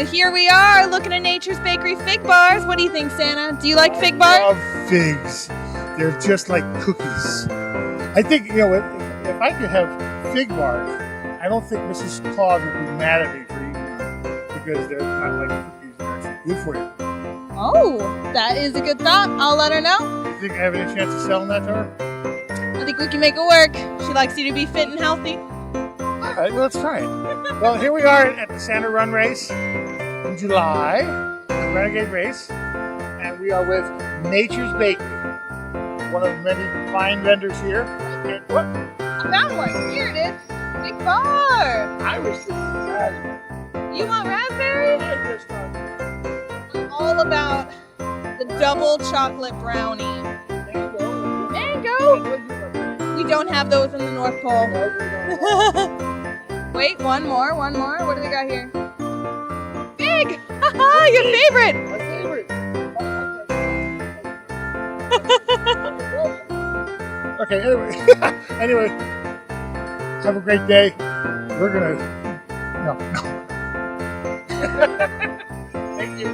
here we are looking at Nature's Bakery fig bars. What do you think, Santa? Do you like fig bars? I love figs. They're just like cookies. I think, if I could have fig bars, I don't think Mrs. Claus would be mad at me for eating them because they're not like cookies. They're actually good for you. Oh, that is a good thought. I'll let her know. You think I have any chance of selling that to her? I think we can make it work. She likes you to be fit and healthy. All right, well, let's try it. Well, here we are at the Santa Run race in July, the Renegade race, and we are with Nature's Bakery, one of many fine vendors here. And what? I found one. Here it is. Big bar. I was thinking raspberry. You want raspberry? I just thought I'm all about the double chocolate brownie. Mango? We don't have those in the North Pole. Wait, one more. What do we got here? Fig! Haha, your favorite! My favorite. Okay, anyway, have a great day. We're gonna... No. Thank you.